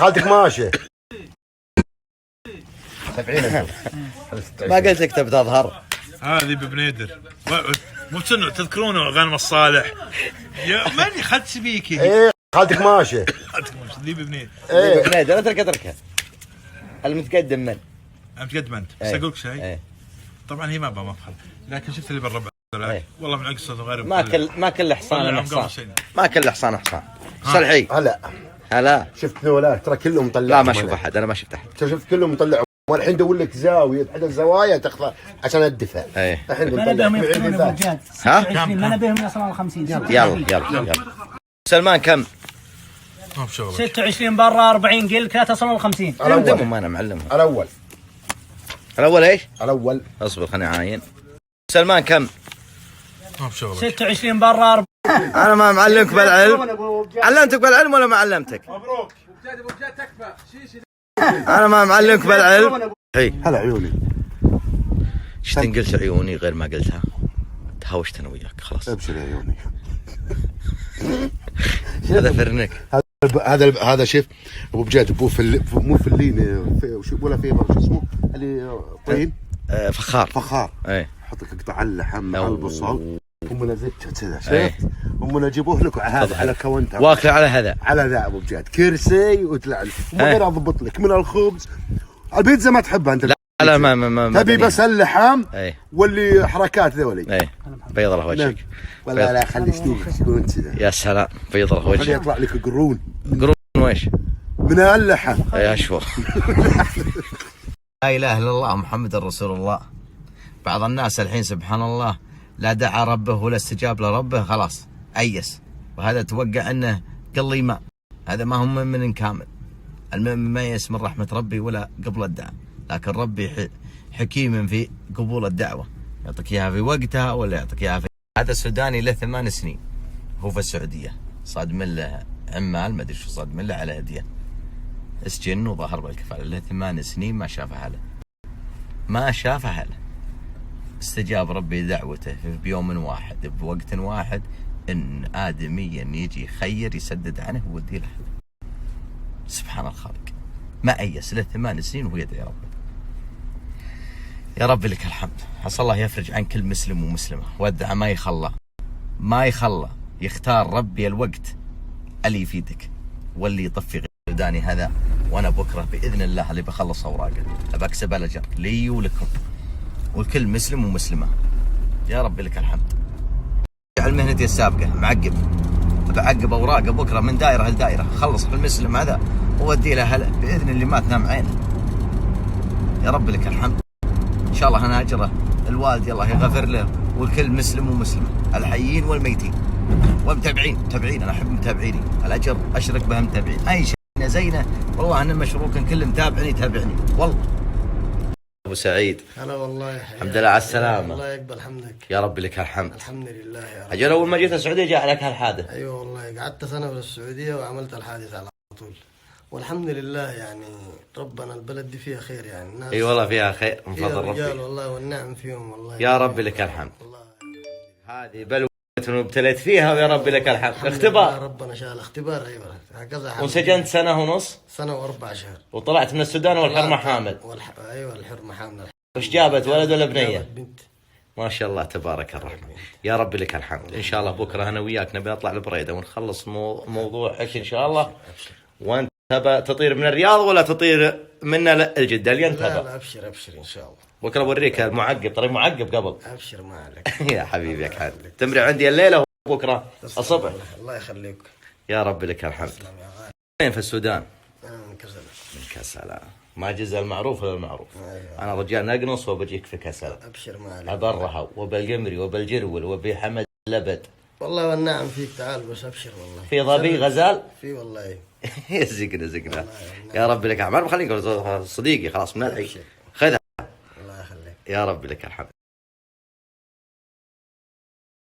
خالتك ماشي 70 ما قلت لك تبي تظهر؟ هذه ببنيدر مو تسنوا تذكرونه غانم الصالح يا ماني خدت سبيكي. ايه خالتك ماشي ذي ببنيدر. ايه بنادر اتركها. المتقدم من؟ متقدم انت بس اقول لك شيء. طبعا هي ما مفخر لكن شفت اللي بالربع والله من عقصه غير ما كل حصان حصان. ما كل حصان حصان. صلحي هلا شفت ذولاك ترى كلهم مطلعهم. لا ما اشوف احد، انا ما شفت احد. شفت كلهم مطلعهم والحين دور لك زاويه احد الزوايا تاخذ عشان الدفع. الحين ما نبيهم يفتحون ابو رجال. ها؟ ما نبيهم يصلون 50. يلا سلمان كم؟ 26 برا 40 قلت لا تصلون 50. علمهم انا معلمهم. الاول ايش؟ الاول اصبر خليني اعاين. سلمان كم؟ 26 برا 40. انا ما معلمك بالعلم. علمتك بالعلم ولا ما علمتك؟ مبروك. انا ما معلمك بالعلم. هلا عيوني. ايش قلت عيوني غير ما قلتها؟ تهاوشت انا وياك خلاص. ابشر يا عيوني. هذا فرنك. هذا شيف ابو بجاد مو فلين ولا في شو اسمه اللي طين فخار. حط لك قطع اللحم مع البصل ومن زيت كذا شفت ومن اجيبوه لك على كونتر واكل على ذا ابو بجاد كرسي وتلعب ومن غير اضبط لك من الخبز. البيتزا ما تحبها انت؟ لا ما تبي بس اللحم واللي حركات ذولي. بيض له وجهك. لا خلي شلون كذا. يا سلام بيض له وجهك. يطلع لك قرون ويش؟ من اللحم. يا اشوف. لا اله الا الله محمد رسول الله. بعض الناس الحين سبحان الله لا دعا ربه ولا استجاب لربه خلاص ايس، وهذا توقع انه قل ايمان. هذا ما هم من كامل. المؤمن ما ييأس من رحمه ربي ولا قبل الدعاء، لكن ربي حكيم في قبول الدعوه، يعطيك اياها في وقتها ولا يعطيك اياها في. هذا السوداني له 8 سنين هو في السعوديه، صاد من له عمال ما ادري شو صاد من له على هديه، اسجن وظهر بالكفاله. له 8 سنين ما شاف اهله. استجاب ربي دعوته بيوم واحد بوقت واحد، ان ادميا يجي خير يسدد عنه ويودي له. سبحان الخالق ما ايس له 8 سنين وهو يدعي ربه. يا رب لك الحمد. عسى الله يفرج عن كل مسلم ومسلمه، وادعى ما يخلى يختار ربي الوقت اللي يفيدك واللي يطفي غير سوداني هذا. وانا بكره باذن الله اللي بخلص اوراقه بكسب الاجر لي ولكم والكل مسلم ومسلمه. يا رب لك الحمد. على مهنتي السابقه بعقب اوراقه بكره من دائره لدائره، خلص بالمسلم هذا وودي له هلا باذن اللي ما تنام عينه. يا رب لك الحمد. ان شاء الله انا اجره الوالد الله يغفر له والكل مسلم ومسلمه، الحيين والميتين والمتابعين. انا احب متابعيني، الاجر اشرك بها متابعين. اي شيء زينه والله انا مشروك كل متابعني يتابعني والله. ابو سعيد هلا والله يا حبيبي. الحمد لله على السلامه. الله يقبل حمدك. يا رب لك الحمد. الحمد لله يا رب. اجل اول ما جيت السعوديه جاء لك هالحادث. ايوه والله قعدت سنه في السعوديه وعملت الحادث على طول، والحمد لله يعني ربنا البلد دي فيها خير يعني الناس. اي والله فيها خير من فضل ربي. رجال والله والنعم فيهم والله. يا رب لك الحمد. هذه بلوة وابتليت فيها ويا رب لك الحمد. اختبار ربنا شاء اختبار. ايوه هكذا. وانسجنت سنة ونص. سنه و4 شهور. وطلعت من السودان والحرمه حامل. ايوه الحرمه حامل. وش جابت ولد ولا بنيه؟ بنت. ما شاء الله تبارك الرحمن. يا رب لك الحمد. ان شاء الله بكره انا وياك نبي نطلع البريده ونخلص موضوعك ان شاء الله. وانت تبى تطير من الرياض ولا تطير منا الجده اللي انت تبى؟ لا ابشر ان شاء الله. بكره اوريك المعقب، طريق معقب قبل. ابشر ما عليك. يا حبيبي يا كحل تمري عندي الليله وبكره الصبح. الله يخليك. يا رب لك الحمد. وين في السودان؟ من كسلة. من كسلة. ما جزء المعروف ولا المعروف. أيوة. انا رجال نقنص وبجيك في كسلة. ابشر ما عليك. ابرها وبالقمري وبالجرول وبحمد لبد. والله والنعم فيك، تعال بس ابشر والله. في ظبي غزال؟ في والله. زقنا. يا رب لك الحمد. بخليك صديقي خلاص من الحين. خذها. الله يخليك. يا رب لك الحمد.